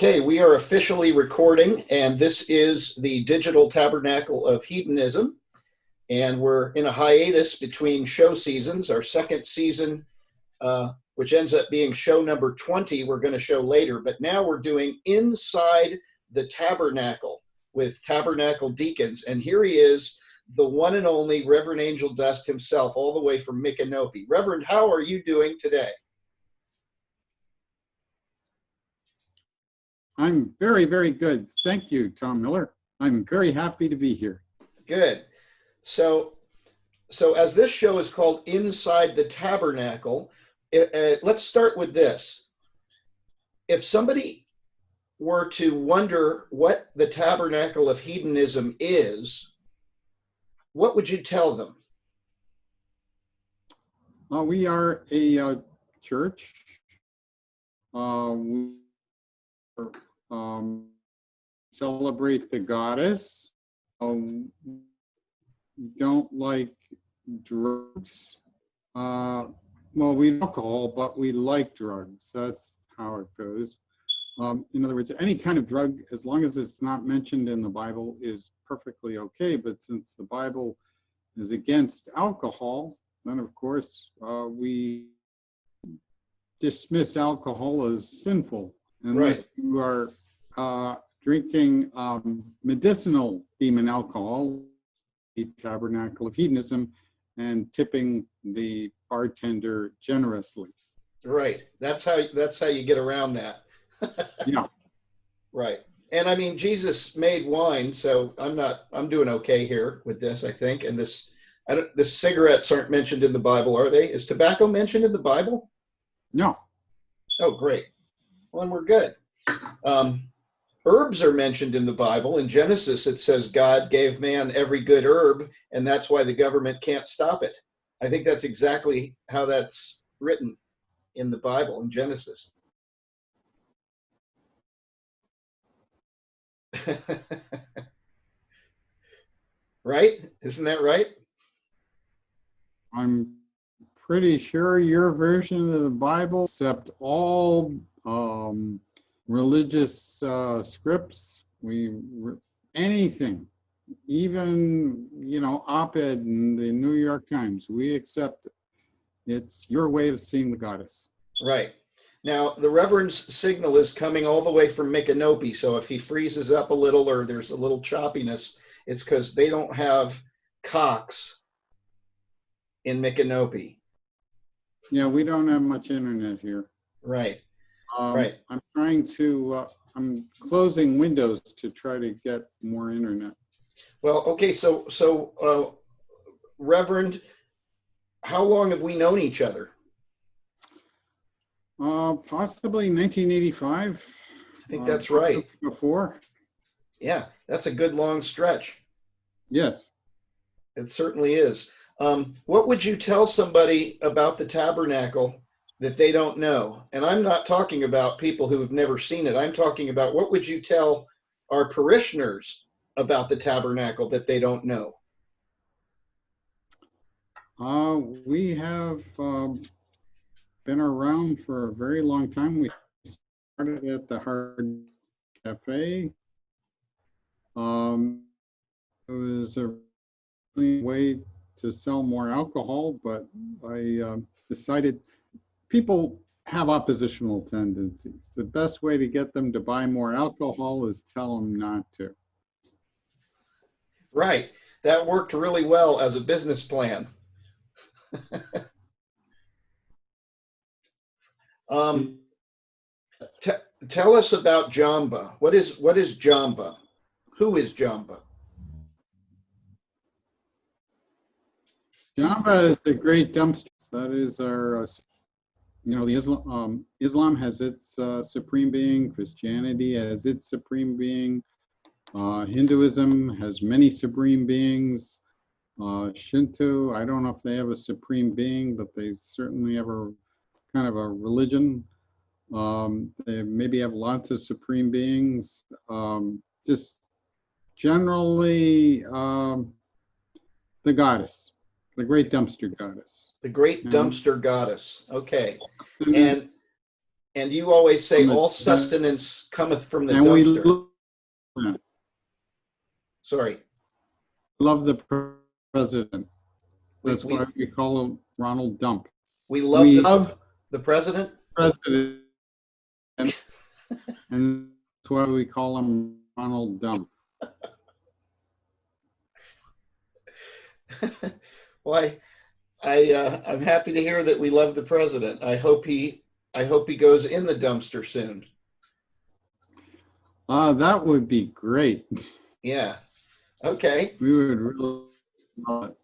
Okay, we are officially recording, and this is the Digital Tabernacle of Hedonism, and we're in a hiatus between show seasons. Our second season, which ends up being show number 20, we're going to show later, but now we're doing Inside the Tabernacle with Tabernacle Deacons, and here he is, the one and only Reverend Angeldust himself, all the way from Micanopy. Reverend, how are you doing today? I'm very, very good. Thank you, Tom Miller. I'm very happy to be here. Good. So as this show is called Inside the Tabernacle, let's start with this. If somebody were to wonder what the Tabernacle of Hedonism is, what would you tell them? We are a church. We celebrate the goddess. We don't like drugs. Well, we like alcohol, but we like drugs. That's how it goes. In other words, any kind of drug, as long as it's not mentioned in the Bible, is perfectly okay. But since the Bible is against alcohol, then of course we dismiss alcohol as sinful. Unless you are drinking medicinal demon alcohol, the Tabernacle of Hedonism, and tipping the bartender generously. Right. That's how you get around that. Yeah. Right. And I mean, Jesus made wine, so I'm doing okay here with this, I think. And the cigarettes aren't mentioned in the Bible, are they? Is tobacco mentioned in the Bible? No. Oh, great. Well, and we're good. Herbs are mentioned in the Bible. In Genesis, it says God gave man every good herb, and that's why the government can't stop it. I think that's exactly how that's written in the Bible, in Genesis. Right? Isn't that right? I'm pretty sure your version of the Bible, except all religious scripts, anything, even op-ed in the New York Times, we accept it. It's your way of seeing the goddess. Right. Now the Reverend's signal is coming all the way from Micanopy, so if he freezes up a little or there's a little choppiness, it's because they don't have Cox in Micanopy. Yeah, we don't have much internet here. Right. Right. I'm trying to, I'm closing Windows to try to get more internet. Well, okay, so Reverend, how long have we known each other? Possibly 1985. I think that's right. Before. Yeah, that's a good long stretch. Yes. It certainly is. What would you tell somebody about the tabernacle that they don't know? And I'm not talking about people who have never seen it. I'm talking about what would you tell our parishioners about the tabernacle that they don't know? We have been around for a very long time. We started at the Hard Cafe. It was a way to sell more alcohol, but I decided people have oppositional tendencies. The best way to get them to buy more alcohol is tell them not to. Right. That worked really well as a business plan. Tell us about Jamba. What is Jamba? Who is Jamba? Jamba is the great dumpster. That is our, the Islam has its supreme being. Christianity has its supreme being. Hinduism has many supreme beings. Shinto, I don't know if they have a supreme being, but they certainly have a kind of a religion. They maybe have lots of supreme beings. Just generally the goddess, the great dumpster goddess. The great dumpster goddess. Okay. And you always say from all the, sustenance cometh from the and we dumpster. Sorry. love the president. We, That's why we call him Ronald Dump. we love We the, love the president. president, and that's why we call him Ronald Dump. Well, I'm happy to hear that we love the president. I hope he goes in the dumpster soon. That would be great. Yeah. Okay. We would really love it.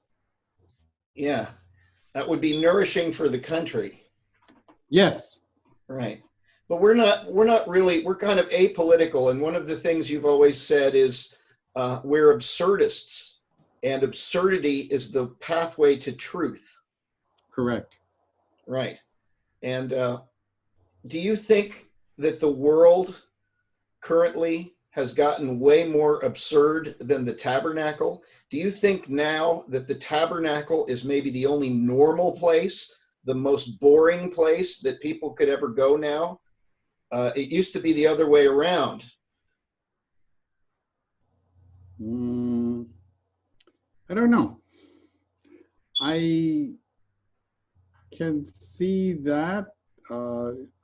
Yeah. That would be nourishing for the country. Yes. Right. But we're not really, we're kind of apolitical. And one of the things you've always said is we're absurdists, and absurdity is the pathway to truth. Correct. Right. And do you think that the world currently has gotten way more absurd than the tabernacle? Do you think now that the tabernacle is maybe the only normal place, the most boring place that people could ever go now? It used to be the other way around. I don't know. I can see that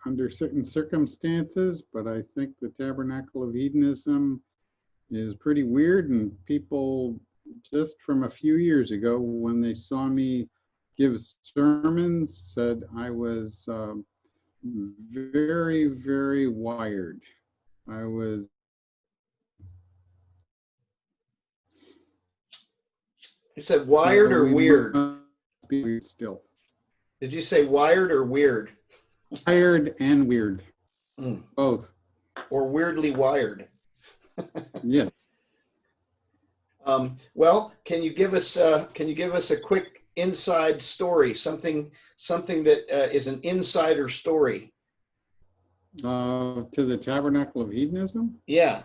under certain circumstances, but I think the Tabernacle of Hedonism is pretty weird, and people just from a few years ago, when they saw me give sermons, said I was very, very wired. I was. You said wired or weird? Be weird still. Did you say wired or weird? Wired and weird. Both. Or weirdly wired. Yes. Well, can you give us a quick inside story, something that is an insider story? To the Tabernacle of Hedonism? Yeah,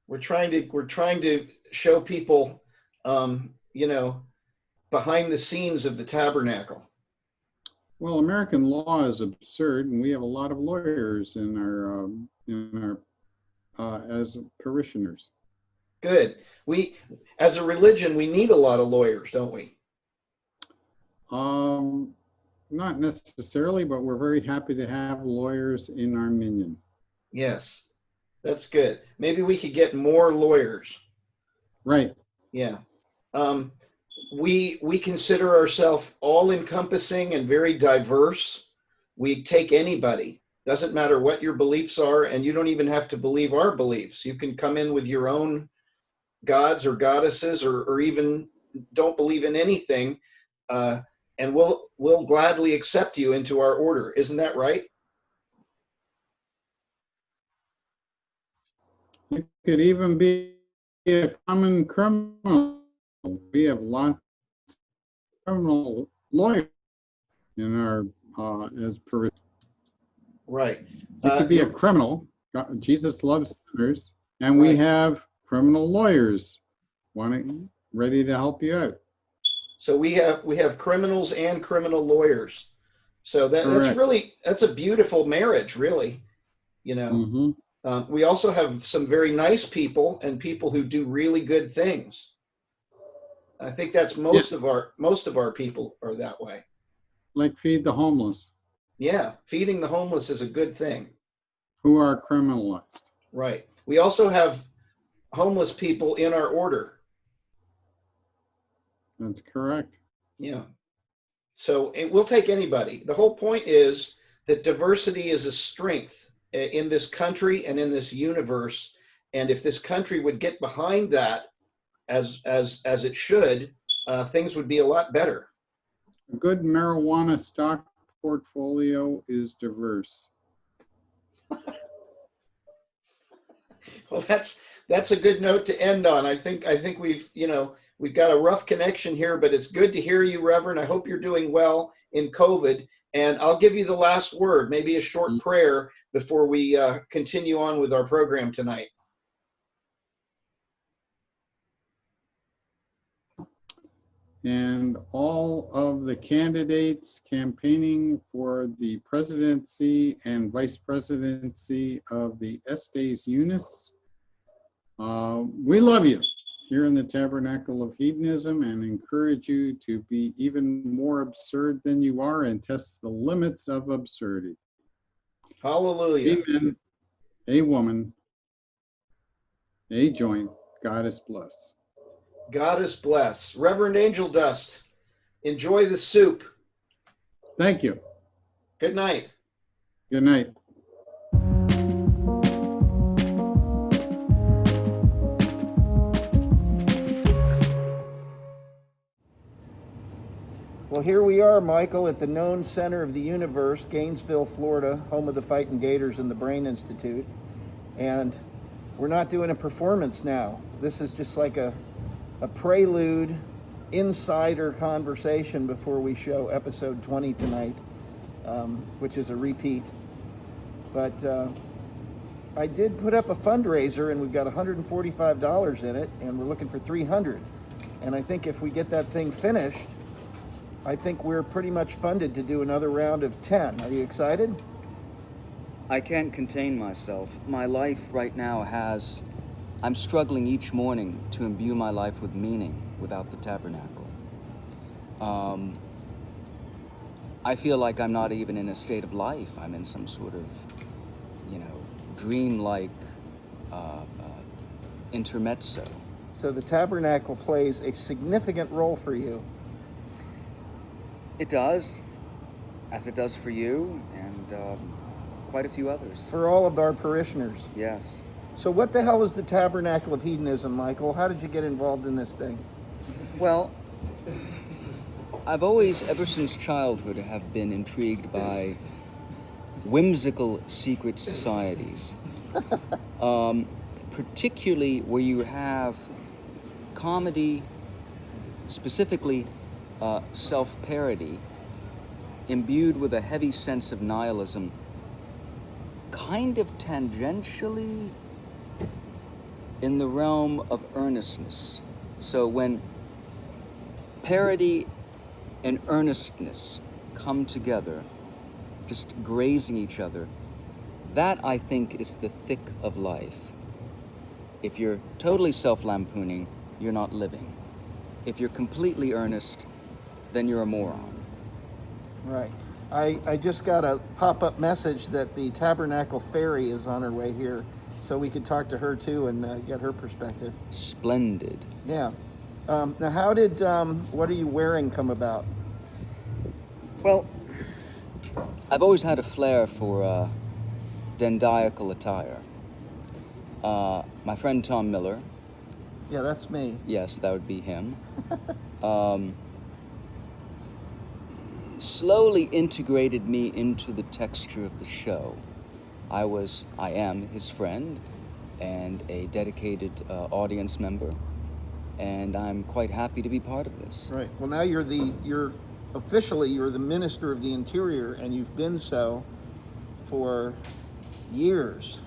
we're trying to show people, behind the scenes of the tabernacle. Well, American law is absurd, and we have a lot of lawyers in our as parishioners. Good. We, as a religion, we need a lot of lawyers, don't we? Not necessarily, but we're very happy to have lawyers in our minion. Yes, that's good. Maybe we could get more lawyers. Right. Yeah. We consider ourselves all-encompassing and very diverse. We take anybody. Doesn't matter what your beliefs are, and you don't even have to believe our beliefs. You can come in with your own gods or goddesses, or even don't believe in anything, and we'll gladly accept you into our order. Isn't that right? You could even be a common criminal. We have lots of criminal lawyers in our as per. Right. You could be a criminal. Jesus loves sinners, and Right. we have criminal lawyers ready to help you out. So we have criminals and criminal lawyers. So that's a beautiful marriage, really. Mm-hmm. We also have some very nice people and people who do really good things. I think that's most of our people are that way. Like feed the homeless. Yeah, feeding the homeless is a good thing. Who are criminalized. Right. We also have homeless people in our order. That's correct. Yeah. So we'll take anybody. The whole point is that diversity is a strength in this country and in this universe. And if this country would get behind that as it should, things would be a lot better. A good marijuana stock portfolio is diverse. Well, that's a good note to end on. I think we've got a rough connection here, but it's good to hear you, Reverend. I hope you're doing well in COVID. And I'll give you the last word, maybe a short prayer before we continue on with our program tonight. and all of the candidates campaigning for the presidency and vice presidency of the Estes Unis. We love you here in the Tabernacle of Hedonism and encourage you to be even more absurd than you are and test the limits of absurdity. Hallelujah. Amen. A woman, a joint, Goddess bless. Goddess bless. Reverend Angeldust, enjoy the soup. Thank you. Good night. Good night. Well, here we are, Michael, at the known center of the universe, Gainesville, Florida, home of the Fighting Gators and the Brain Institute. And we're not doing a performance now. This is just like a prelude, insider conversation before we show episode 20 tonight, which is a repeat. But I did put up a fundraiser, and we've got $145 in it, and we're looking for $300. And I think if we get that thing finished, I think we're pretty much funded to do another round of 10. Are you excited? I can't contain myself. My life right now I'm struggling each morning to imbue my life with meaning without the tabernacle. I feel like I'm not even in a state of life. I'm in some sort of, dreamlike intermezzo. So the tabernacle plays a significant role for you. It does, as it does for you and quite a few others. For all of our parishioners. Yes. So what the hell is the Tabernacle of Hedonism, Michael? How did you get involved in this thing? Well, I've always, ever since childhood, have been intrigued by whimsical secret societies. Particularly where you have comedy, specifically self-parody, imbued with a heavy sense of nihilism, kind of tangentially in the realm of earnestness. So when parody and earnestness come together, just grazing each other, that I think is the thick of life. If you're totally self-lampooning, you're not living. If you're completely earnest, then you're a moron. Right. I just got a pop-up message that the Tabernacle Fairy is on her way here, so we could talk to her too and get her perspective. Splendid. Yeah. Now, how did What Are You Wearing come about? Well, I've always had a flair for dandiacal attire. My friend Tom Miller. Yeah, that's me. Yes, that would be him. Slowly integrated me into the texture of the show. I am his friend and a dedicated audience member, and I'm quite happy to be part of this. Right. Well, now you're officially the Minister of the Interior, and you've been so for years.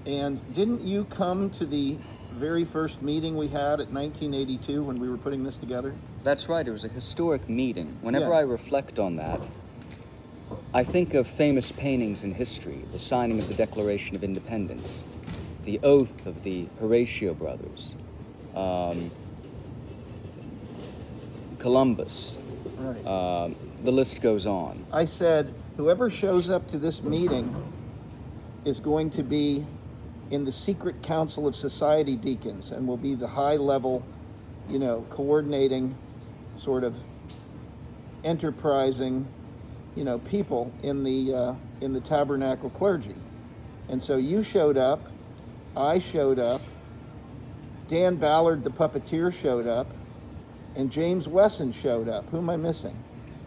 And didn't you come to the very first meeting we had at 1982 when we were putting this together? That's right. It was a historic meeting. Whenever Yeah. I reflect on that, I think of famous paintings in history, the signing of the Declaration of Independence, the oath of the Horatio brothers, Columbus. Right. The list goes on. I said, whoever shows up to this meeting is going to be in the secret council of society deacons and will be the high level, coordinating, sort of enterprising, people in the tabernacle clergy. And so you showed up, I showed up, Dan Ballard the puppeteer showed up, and James Wesson showed up. Who am I missing?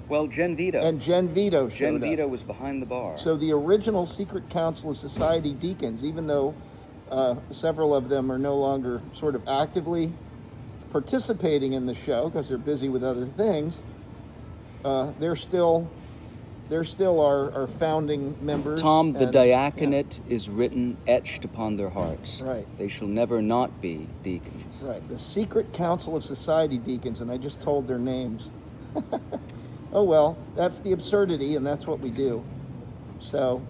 Well, Jen Vito. And Jen Vito showed up. Jen Vito was behind the bar. So the original secret council of society deacons, even though several of them are no longer sort of actively participating in the show because they're busy with other things, they're still they're still our founding members. Tom, the and, diaconate is written, etched upon their hearts. Right. They shall never not be deacons. Right. The Secret Council of Society Deacons, and I just told their names. Oh well, that's the absurdity, and that's what we do. So,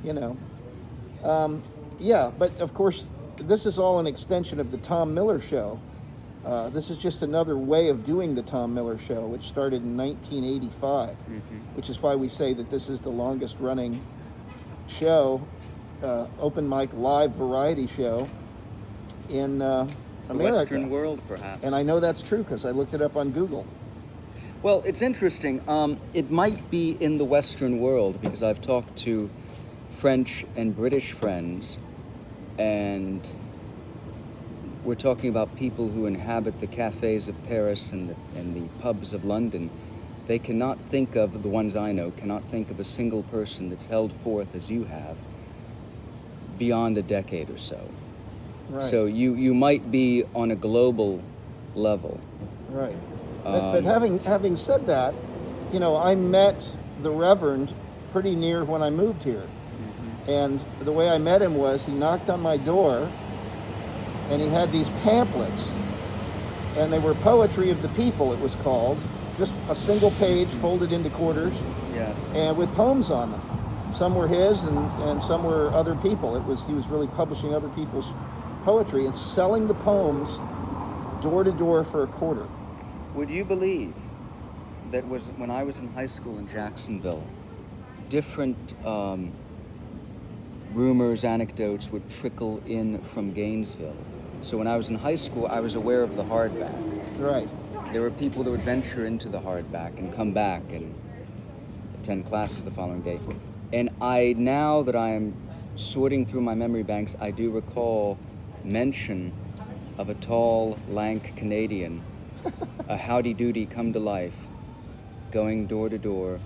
you know, yeah. But of course, this is all an extension of the Tom Miller Show. This is just another way of doing the Tom Miller Show, which started in 1985, which is why we say that this is the longest running show, open mic live variety show in America. The Western world, perhaps. And I know that's true because I looked it up on Google. Well, it's interesting. It might be in the Western world because I've talked to French and British friends, and we're talking about people who inhabit the cafes of Paris and the pubs of London. They cannot think of, the ones I know, cannot think of a single person that's held forth as you have beyond a decade or so. Right. So you might be on a global level. Right. But having said that, you know, I met the Reverend pretty near when I moved here. And the way I met him was he knocked on my door and he had these pamphlets, and they were Poetry of the People, it was called. Just a single page folded into quarters. Yes. And with poems on them. Some were his and some were other people. He was really publishing other people's poetry and selling the poems door to door for a quarter. Would you believe that was when I was in high school in Jacksonville, different rumors, anecdotes would trickle in from Gainesville. So when I was in high school, I was aware of the hardback. Right. There were people that would venture into the hardback and come back and attend classes the following day. And now that I am sorting through my memory banks, I do recall mention of a tall, lank Canadian, a howdy-doody come to life, going door to door,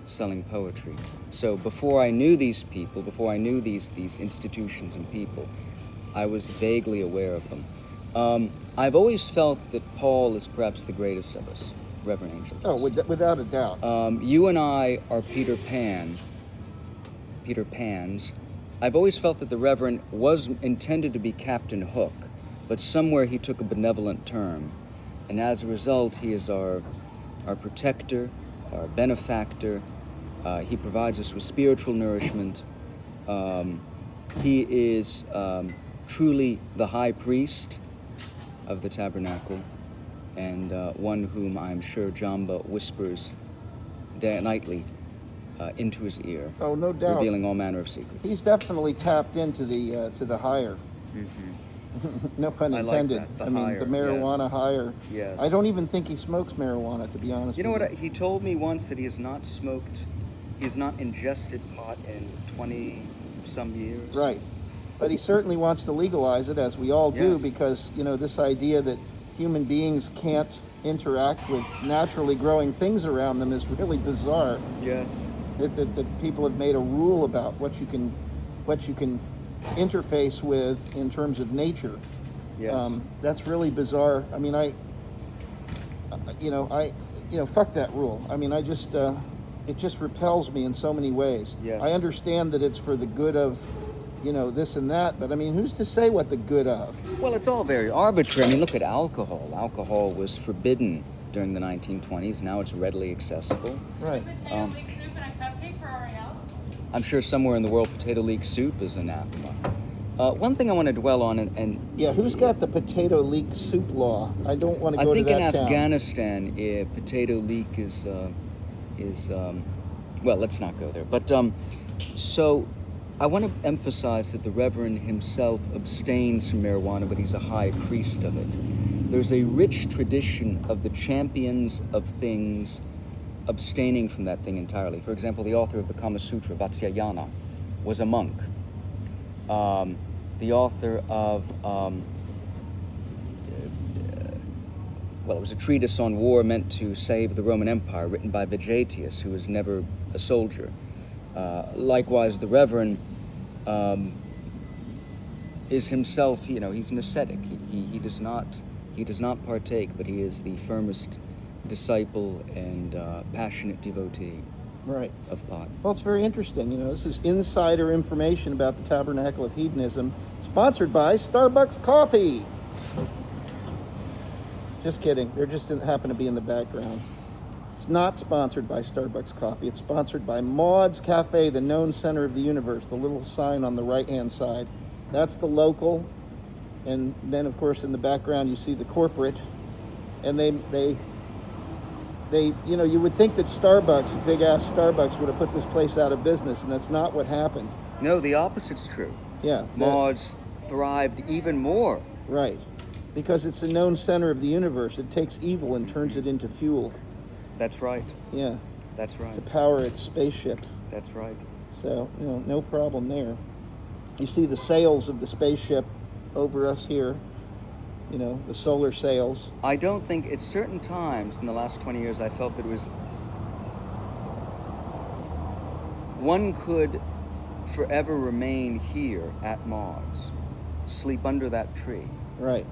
selling poetry. So before I knew these people, before I knew these institutions and people, I was vaguely aware of them. I've always felt that Paul is perhaps the greatest of us, Reverend Angeldust. Oh, without a doubt. You and I are Peter Pans. I've always felt that the Reverend was intended to be Captain Hook, but somewhere he took a benevolent turn. And as a result, he is our protector, our benefactor. He provides us with spiritual nourishment. He is truly the high priest of the tabernacle, and one whom I'm sure Jamba whispers nightly into his ear. Oh, no doubt. Revealing all manner of secrets. He's definitely tapped into the higher. No pun intended. Like that, I mean, higher, the marijuana higher. Yes. I don't even think he smokes marijuana, to be honest. You know with what? He told me once that he has not ingested pot in 20-some years. Right. But he certainly wants to legalize it, as we all do, Yes. because, you know, this idea that human beings can't interact with naturally growing things around them is really bizarre. Yes. That people have made a rule about what you can interface with in terms of nature. Yes. That's really bizarre. I mean, fuck that rule. I mean, it just repels me in so many ways. Yes. I understand that it's for the good of, this and that, but I mean, who's to say what the good of? Well, it's all very arbitrary. I mean, look at alcohol. Alcohol was forbidden during the 1920s. Now it's readily accessible. Right. Potato leek soup and a cupcake for Ariel. I'm sure somewhere in the world potato leek soup is anathema. One thing I want to dwell on, and yeah, who's got the potato leek soup law? I don't want to go to that I think in town. Afghanistan, potato leek is well, let's not go there. But so I want to emphasize that the Reverend himself abstains from marijuana, but he's a high priest of it. There's a rich tradition of the champions of things abstaining from that thing entirely. For example, the author of the Kama Sutra, Vatsyayana, was a monk. The author of, it was a treatise on war meant to save the Roman Empire, written by Vegetius, who was never a soldier. Likewise, the Reverend is himself, he's an ascetic. He does not partake, but he is the firmest disciple and passionate devotee. Right. of pot. Well, it's very interesting. This is insider information about the Tabernacle of Hedonism, sponsored by Starbucks Coffee. Just kidding. They're just happen to be in the background. It's not sponsored by Starbucks Coffee. It's sponsored by Maud's Cafe, the known center of the universe, the little sign on the right-hand side. That's the local. And then, of course, in the background, you see the corporate. And they you would think that Starbucks, big-ass Starbucks, would have put this place out of business, and that's not what happened. No, the opposite's true. Yeah. Maud's thrived even more. Right. Because it's the known center of the universe. It takes evil and turns it into fuel. That's right. Yeah. That's right. To power its spaceship. That's right. So, no problem there. You see the sails of the spaceship over us here. The solar sails. I don't think at certain times in the last 20 years I felt that it was one could forever remain here at Maud's, sleep under that tree. Right.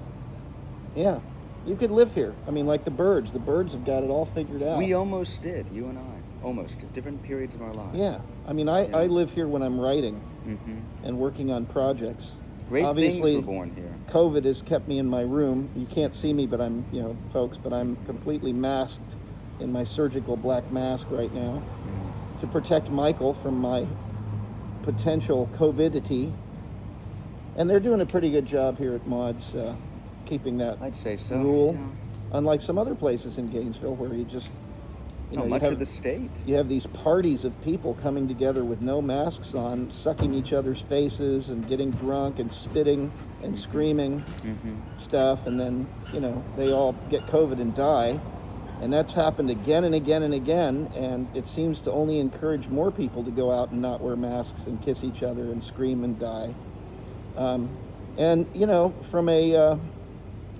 Yeah. You could live here. Like the birds. The birds have got it all figured out. We almost did, you and I. Almost, at different periods of our lives. Yeah. I live here when I'm writing and working on projects. Great Obviously, things were born here. COVID has kept me in my room. You can't see me, but I'm, folks, but I'm completely masked in my surgical black mask right now to protect Michael from my potential COVIDity. And they're doing a pretty good job here at Maud's, keeping that I'd say so. rule. Yeah. Unlike some other places in Gainesville where you just, Much of the state. you have these parties of people coming together with no masks on, sucking each other's faces and getting drunk and spitting and screaming stuff, and then, they all get COVID and die. And that's happened again and again and again, and it seems to only encourage more people to go out and not wear masks and kiss each other and scream and die. And, from a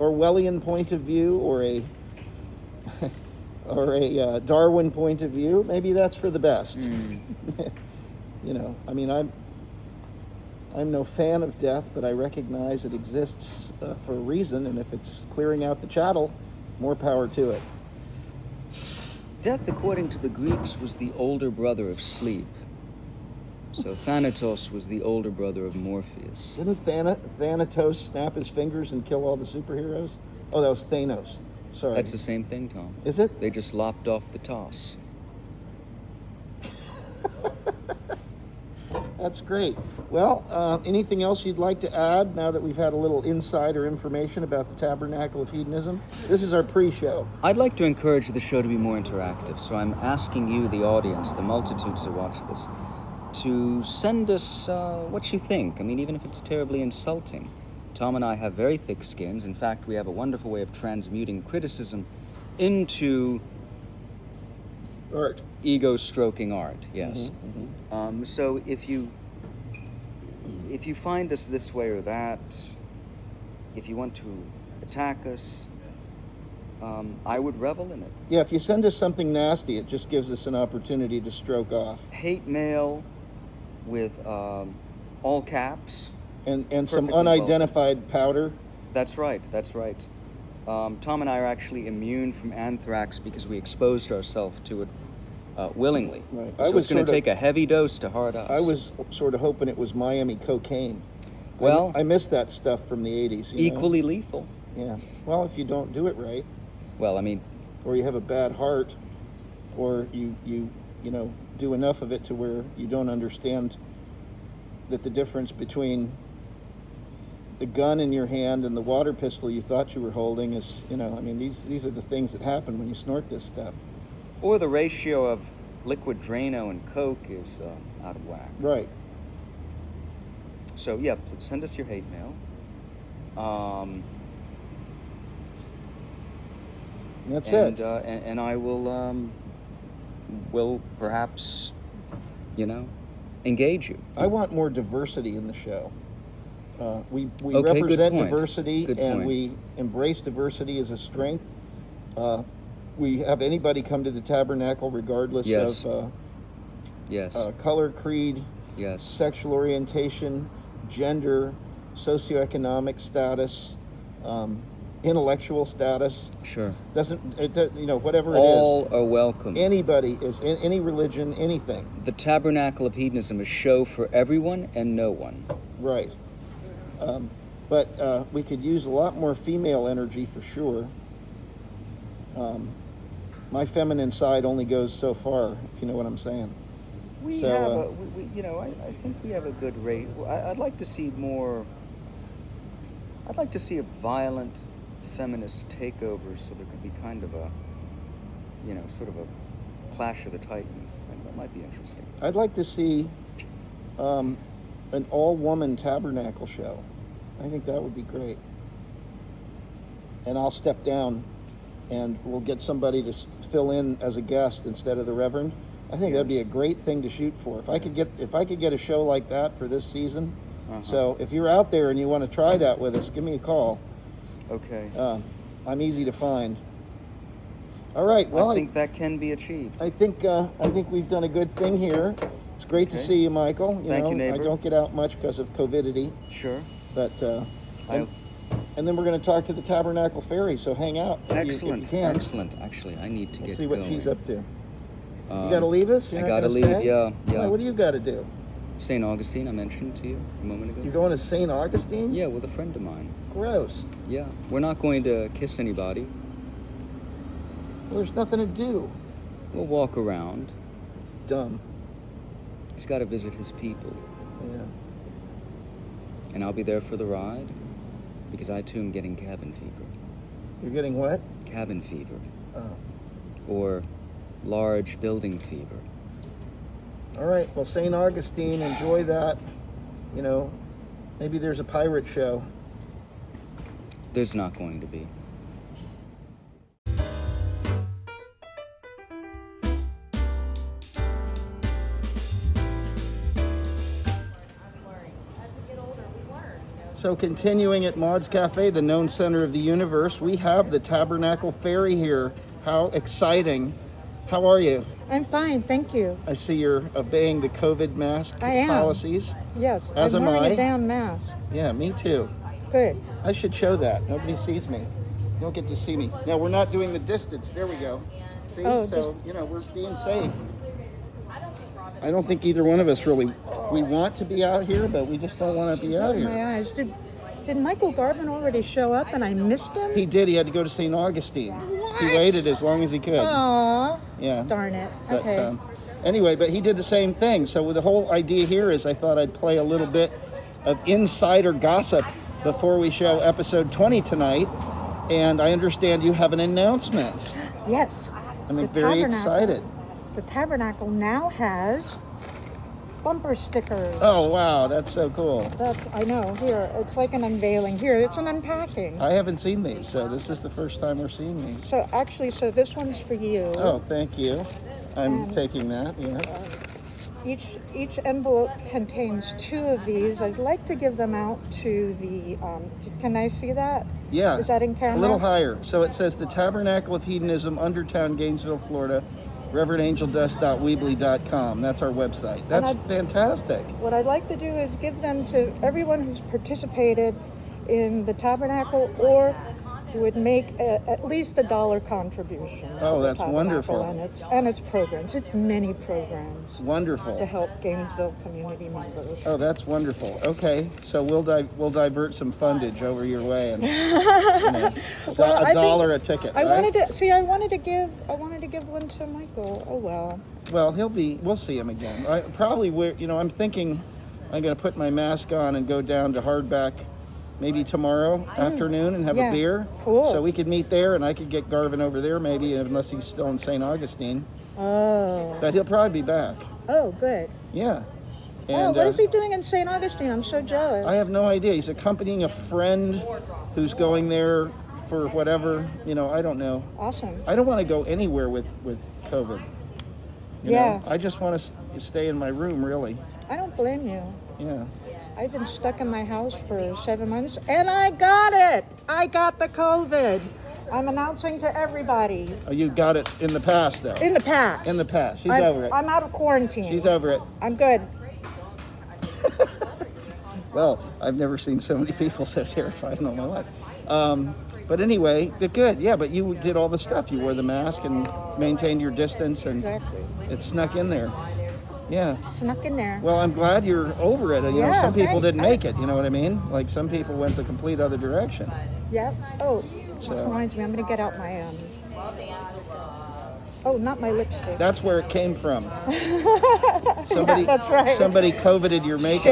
Orwellian point of view or a Darwin point of view, maybe that's for the best. I'm no fan of death, but I recognize it exists for a reason, and if it's clearing out the chattel, more power to it. Death, according to the Greeks, was the older brother of sleep. So Thanatos was the older brother of Morpheus. Didn't Thanatos snap his fingers and kill all the superheroes? Oh, that was Thanos. Sorry. That's the same thing, Tom. Is it? They just lopped off the toss. That's great. Well, anything else you'd like to add now that we've had a little insider information about the Tabernacle of Hedonism? This is our pre-show. I'd like to encourage the show to be more interactive, so I'm asking you, the audience, the multitudes that watch this, to send us what you think. Even if it's terribly insulting. Tom and I have very thick skins. In fact, we have a wonderful way of transmuting criticism into Art. Ego-stroking art, yes. Mm-hmm. So if you find us this way or that, if you want to attack us, I would revel in it. Yeah, if you send us something nasty, it just gives us an opportunity to stroke off. Hate mail with all caps. And some unidentified powder. That's right. Tom and I are actually immune from anthrax because we exposed ourselves to it willingly. Right. So it's going to take a heavy dose to hurt us. I was sort of hoping it was Miami cocaine. Well, I missed that stuff from the 80s. Equally lethal. Yeah. Well, if you don't do it right. Well, or you have a bad heart, or you do enough of it to where you don't understand that the difference between the gun in your hand and the water pistol you thought you were holding is, these are the things that happen when you snort this stuff. Or the ratio of liquid Drano and Coke is out of whack. Right. So, yeah, send us your hate mail. That's it. And I will perhaps, engage you. I want more diversity in the show. We Okay, represent good point. diversity, Good and point. we embrace diversity as a strength. We have anybody come to the Tabernacle regardless Yes. of Yes. color, creed, Yes. sexual orientation, gender, socioeconomic status, intellectual status. Sure. Whatever it is. All are welcome. Anybody is in any religion, anything. The Tabernacle of Hedonism, a show for everyone and no one. Right. But we could use a lot more female energy for sure. My feminine side only goes so far, if you know what I'm saying. We So, have I think we have a good rate. I'd like to see more. I'd like to see a violent feminist takeover, so there could be kind of a, sort of a clash of the titans. That might be interesting. I'd like to see an all-woman tabernacle show. I think that would be great. And I'll step down, and we'll get somebody to fill in as a guest instead of the Reverend. I think that'd be a great thing to shoot for. If I could get a show like that for this season. So if you're out there and you want to try that with us, give me a call. Okay. I'm easy to find. All right. Well, I think that can be achieved. I think we've done a good thing here. It's great to see you, Michael. Thank you, neighbor. I don't get out much because of COVIDity. Sure. But and then we're going to talk to the Tabernacle Ferry. So hang out. Excellent. If you can. Excellent. Actually, I need to We'll get see what going. she's up to. You got to leave us? You're I not got to gonna leave. stay? Yeah. Why, what do you got to do? St. Augustine, I mentioned to you a moment ago. You're going to St. Augustine? Yeah, with a friend of mine. Gross. Yeah, we're not going to kiss anybody. Well, there's nothing to do. We'll walk around. It's dumb. He's got to visit his people. Yeah. And I'll be there for the ride, because I too am getting cabin fever. You're getting what? Cabin fever. Oh. Or large building fever. All right. Well, St. Augustine, enjoy that. Maybe there's a pirate show. There's not going to be. So continuing at Maud's Cafe, the known center of the universe, we have the Tabernacle Ferry here. How exciting. How are you? I'm fine, thank you. I see you're obeying the COVID mask I am. policies. Yes, As I'm am wearing I. a damn mask. Yeah, me too. Good. I should show that. Nobody sees me. You don't get to see me. Now, we're not doing the distance. There we go. See? Oh, so, we're being safe. I don't think either one of us really, we want to be out here, but we just don't want to be out here. My eyes. Did Michael Garvin already show up and I missed him? He did. He had to go to St. Augustine. What? He waited as long as he could. Aw. Yeah. Darn it. But, Okay. anyway, but he did the same thing. So the whole idea here is I thought I'd play a little bit of insider gossip before we show episode 20 tonight. And I understand you have an announcement. Yes. I'm The very Tabernacle. excited. The Tabernacle now has bumper stickers. Oh, wow. That's so cool. I know. Here, it's like an unveiling. Here, it's an unpacking. I haven't seen these, so this is the first time we're seeing these. So this one's for you. Oh, thank you. I'm taking that, yes. Each envelope contains 2 of these. I'd like to give them out to the, can I see that? Yeah. Is that in camera? A little higher. So it says the Tabernacle of Hedonism, Undertown, Gainesville, Florida, reverendangeldust.weebly.com. That's our website. That's fantastic. What I'd like to do is give them to everyone who's participated in the Tabernacle or who would make at least $1 contribution. Oh, to the that's Tabernacle wonderful. And its programs. It's many programs to Wonderful. help Gainesville community members. Oh, that's wonderful. Okay, so we'll divert some fundage over your way and Well, I think $1 a ticket. I right? wanted to give one to Michael. Oh well. Well, we'll see him again. I'm thinking I'm going to put my mask on and go down to Hardback maybe tomorrow afternoon and have a beer. Cool. So we could meet there and I could get Garvin over there maybe, unless he's still in St. Augustine. Oh. But he'll probably be back. Oh, good. Yeah. And, what is he doing in St. Augustine? I'm so jealous. I have no idea. He's accompanying a friend who's going there for whatever, I don't know. Awesome. I don't want to go anywhere with COVID. You Yeah. know? I just want to stay in my room, really. I don't blame you. Yeah. I've been stuck in my house for 7 months, and I got it. I got the COVID. I'm announcing to everybody. Oh, you got it in the past, though. In the past. In the past. She's over it. I'm out of quarantine. She's over it. I'm good. Well, I've never seen so many people so terrified in all my life. But anyway, good. Yeah, but you did all the stuff. You wore the mask and maintained your distance, and Exactly. it snuck in there. Yeah. Snuck in there. Well, I'm glad you're over it. You know, Yeah, some people thanks. didn't make it. You know what I mean? Like some people went the complete other direction. Yeah. Oh, So- that reminds me. I'm gonna get out my Oh, not my lipstick. That's where it came from. Somebody, Yeah, that's right. Somebody coveted your makeup.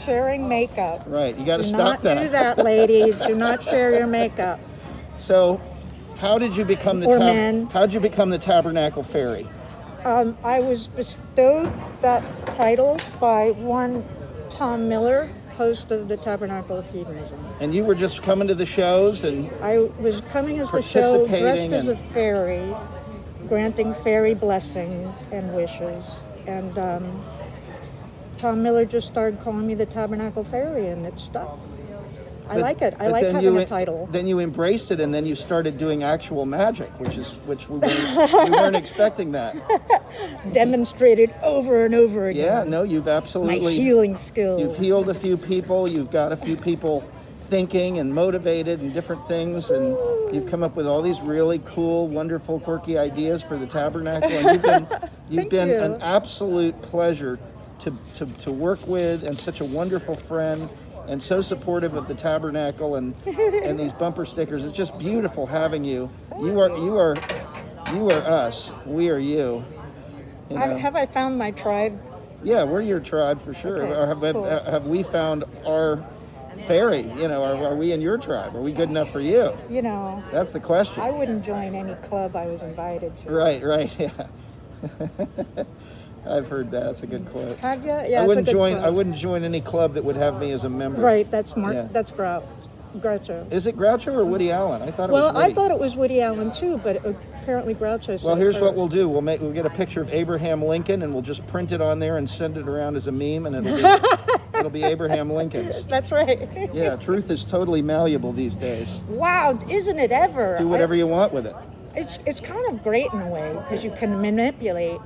Sharing makeup. Right. You got to Do stop not that. do that, ladies. Do not share your makeup. So, how did you become Or men. How did you become the Tabernacle Fairy? I was bestowed that title by one Tom Miller, host of the Tabernacle of Hedonism. And you were just coming to the shows and I was coming as the show dressed Participating as a and- fairy, granting fairy blessings and wishes. And Tom Miller just started calling me the Tabernacle Fairy, and it stuck. I like it. I but like then having you, a title. Then you embraced it, and then you started doing actual magic, which we weren't expecting that. Demonstrated over and over again. Yeah, no, you've My absolutely healing skills. You've healed a few people. You've got a few people thinking and motivated and different things, and you've come up with all these really cool, wonderful, quirky ideas for the Tabernacle. And you've been you. an absolute pleasure to work with, and such a wonderful friend, and so supportive of the Tabernacle and these bumper stickers. It's just beautiful having you. You are us. We are you. You know? Have I found my tribe? Yeah, we're your tribe for sure. Okay, Or cool. have we found our fairy? You know, are we in your tribe? Are we good enough for you? You know, That's the question. I wouldn't join any club I was invited to. Right, yeah. I've heard that. That's a good quote. Have you? Yeah, I it's a wouldn't good join. quote. I wouldn't join any club that would have me as a member. Right, that's Mark. Yeah. That's Groucho. Is it Groucho or Woody Allen? I thought it was Well, Woody. I thought it was Woody Allen too, but apparently Groucho said Well, it here's what first. we'll do. We'll get a picture of Abraham Lincoln, and we'll just print it on there and send it around as a meme, and it'll be Abraham Lincoln's. That's right. Yeah, truth is totally malleable these days. Wow, isn't it ever? Do whatever you want with it. It's kind of great in a way because you can manipulate,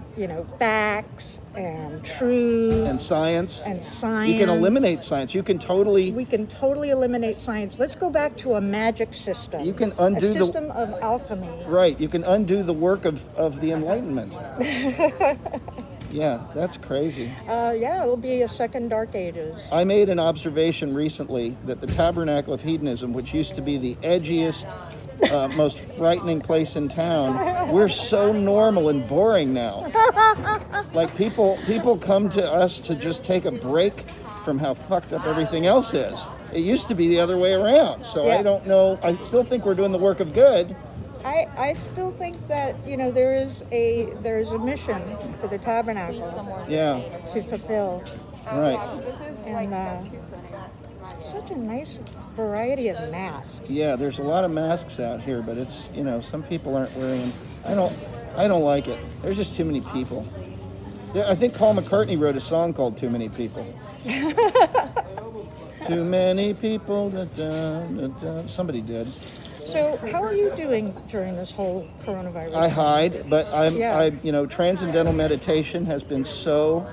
facts and truth And science. and science. You can eliminate science. You can totally. We can totally eliminate science. Let's go back to a magic system. You can undo a system of alchemy. Right. You can undo the work of the Enlightenment. Yeah, that's crazy. Yeah, it'll be a second Dark Ages. I made an observation recently that the Tabernacle of Hedonism, which used to be the edgiest, most frightening place in town, we're so normal and boring now. Like people come to us to just take a break from how fucked up everything else is. It used to be the other way around. So Yeah. I don't know. I still think we're doing the work of good. I still think that there is a mission for the Tabernacle Yeah. to fulfill, Right. and such a nice variety of masks. Yeah, there's a lot of masks out here, but it's, some people aren't wearing them. I don't like it. There's just too many people. Yeah, I think Paul McCartney wrote a song called Too Many People. Too many people. Somebody did. So how are you doing during this whole coronavirus? I hide, but Yeah. transcendental meditation has been so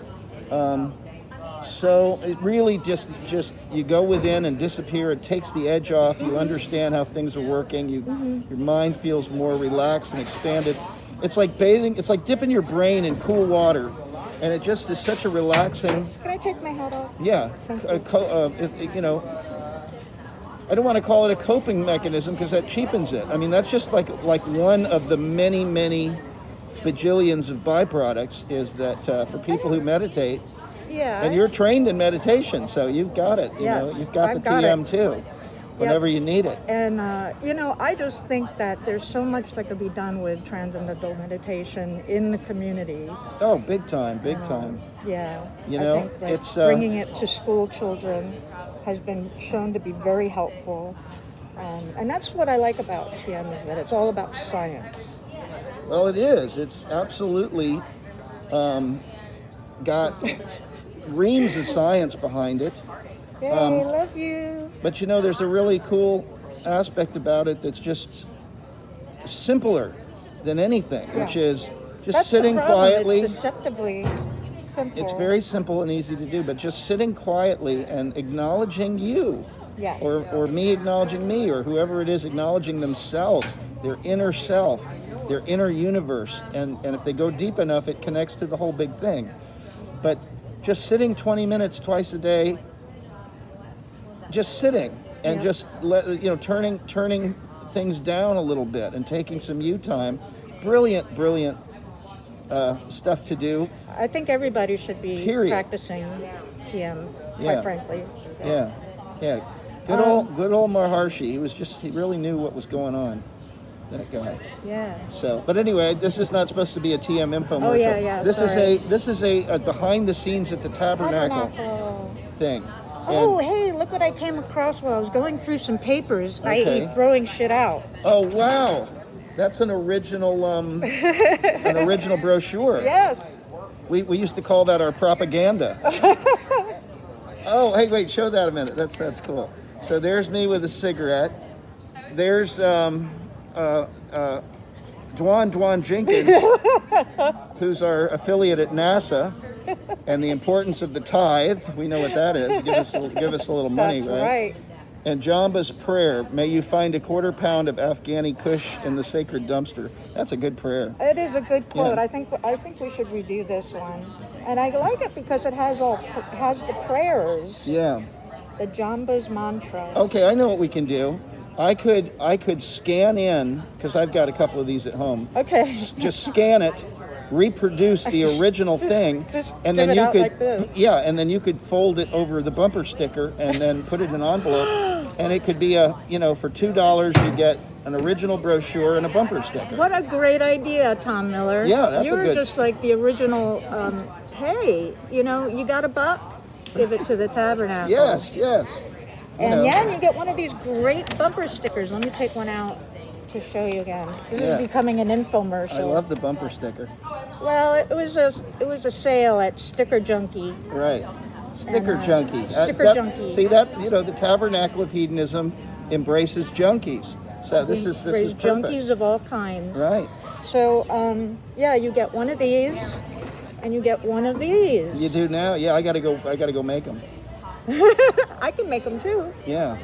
it really just you go within and disappear. It takes the edge off. You understand how things are working. Your mind feels more relaxed and expanded. It's like bathing. It's like dipping your brain in cool water, and it just is such a relaxing. Can I take my hat off? Yeah, I don't want to call it a coping mechanism because that cheapens it. I mean, that's just like one of the many, many bajillions of byproducts is that for people who meditate, Yeah. and you're trained in meditation, so you've got it. Yes, You've got I've the got TM it. too, whenever you need it. And, I just think that there's so much that could be done with transcendental meditation in the community. Oh, big time. Yeah. You I know, think that it's, bringing it to school children has been shown to be very helpful. And that's what I like about TM is that it's all about science. Well, it is. It's absolutely got reams of science behind it. Yay, love you. But there's a really cool aspect about it that's just simpler than anything, which is just That's sitting the problem. quietly. It's deceptively simple. It's very simple and easy to do, but just sitting quietly and acknowledging you. Yes. or me acknowledging me, or whoever it is acknowledging themselves, their inner self, their inner universe. And if they go deep enough, it connects to the whole big thing. But just sitting 20 minutes twice a day, just sitting and just turning things down a little bit and taking some you time. Brilliant stuff to do. I think everybody should be practicing TM, quite frankly. Yeah. Good old Maharshi. He really knew what was going on. That guy. Yeah. So, but anyway, this is not supposed to be a TM infomercial. Oh yeah. This is a behind the scenes at the Tabernacle thing. Oh, hey, look what I came across while I was going through some papers, Okay. i.e. throwing shit out. Oh wow, that's an original brochure. Yes. We used to call that our propaganda. Oh, hey, wait, show that a minute. That's cool. So there's me with a cigarette. There's Dwan Jenkins, who's our affiliate at NASA, and the importance of the tithe. We know what that is. Give us a little money, That's right? And Jamba's prayer, may you find a quarter pound of Afghani Kush in the sacred dumpster. That's a good prayer. It is a good quote. Yeah. I think we should redo this one. And I like it because it has the prayers. Yeah. The Jamba's mantra. Okay, I know what we can do. I could scan in, because I've got a couple of these at home. Okay. Just scan it, reproduce the original thing, and then you could, like this. yeah, and then you could fold it over the bumper sticker and then put it in an envelope, and it could be for $2 you get an original brochure and a bumper sticker. What a great idea, Tom Miller. Yeah, that's You're just like the original. Hey, you got a buck? Give it to the Tabernacle. Yes. And you get one of these great bumper stickers. Let me take one out to show you again. This is becoming an infomercial. I love the bumper sticker. Well, it was a sale at Sticker Junkie. Right. Sticker junkie. Junkie. See that the Tabernacle of Hedonism embraces junkies. So this is perfect. Junkies of all kinds. Right. So you get one of these, and you get one of these. You do now? Yeah, I gotta go make them. I can make them too. Yeah.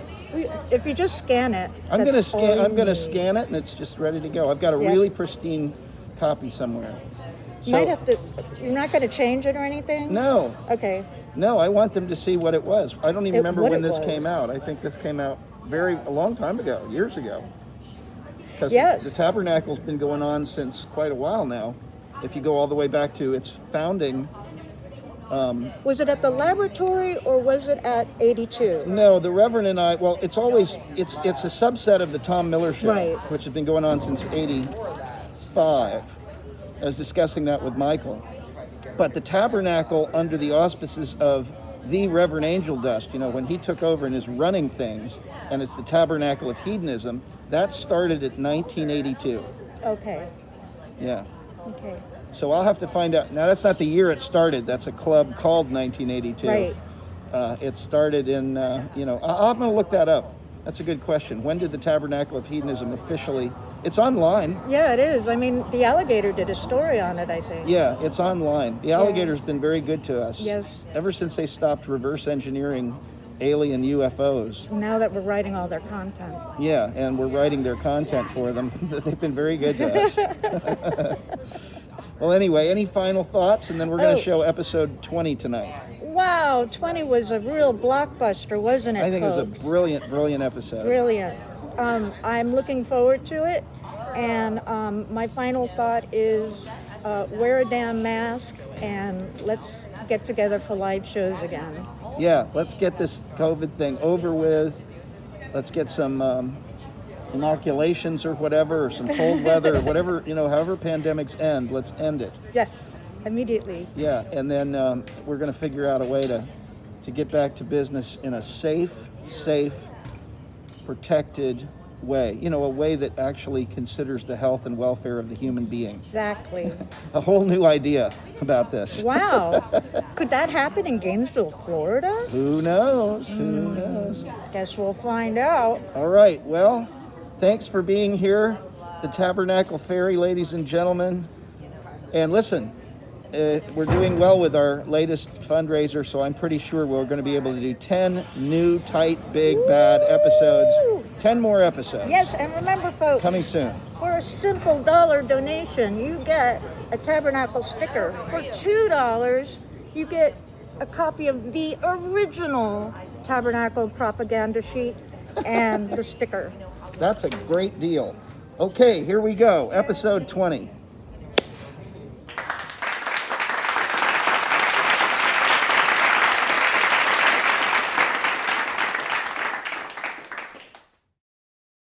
If you just scan it. I'm gonna scan it, and it's just ready to go. I've got a really pristine copy somewhere. Might have to. You're not going to change it or anything? No. Okay. No, I want them to see what it was. I don't even remember when this was. came out. I think this came out a long time ago, years ago. Because the Tabernacle's been going on since quite a while now. If you go all the way back to its founding. Was it at the laboratory or was it at 82? No, the Reverend and I. Well, it's a subset of the Tom Miller Show, right, which has been going on since '85. I was discussing that with Michael. But the Tabernacle, under the auspices of the Reverend Angeldust, when he took over and is running things, and it's the Tabernacle of Hedonism, that started at 1982. Okay. Yeah. Okay. So I'll have to find out. Now, that's not the year it started. That's a club called 1982. Right. It started in, I'm going to look that up. That's a good question. When did the Tabernacle of Hedonism officially... It's online. Yeah, it is. I mean, the Alligator did a story on it, I think. Yeah, it's online. The Alligator's been very good to us. Yes. Ever since they stopped reverse engineering alien UFOs. Now that we're writing all their content. Yeah, and we're writing their content for them. They've been very good to us. Well, anyway, any final thoughts? And then we're going to show episode 20 tonight. Wow, 20 was a real blockbuster, wasn't it, I think folks? it was a brilliant episode. Brilliant. I'm looking forward to it. And my final thought is wear a damn mask and let's get together for live shows again. Yeah, let's get this COVID thing over with. Let's get some inoculations or whatever, or some cold weather, or whatever, however pandemics end, let's end it. Yes, immediately. Yeah, and then we're going to figure out a way to get back to business in a safe, protected way. A way that actually considers the health and welfare of the human being. Exactly. A whole new idea about this. Wow. Could that happen in Gainesville, Florida? Who knows? Who knows? Guess we'll find out. All right. Well, thanks for being here. The Tabernacle Ferry, ladies and gentlemen. And listen, we're doing well with our latest fundraiser, so I'm pretty sure we're going to be able to do 10 new, tight, big, bad episodes. 10 more episodes. Yes, and remember, folks, Coming soon. for a simple $1 donation, you get a Tabernacle sticker. For $2, you get a copy of the original Tabernacle propaganda sheet and the sticker. That's a great deal. Okay, here we go. Episode 20.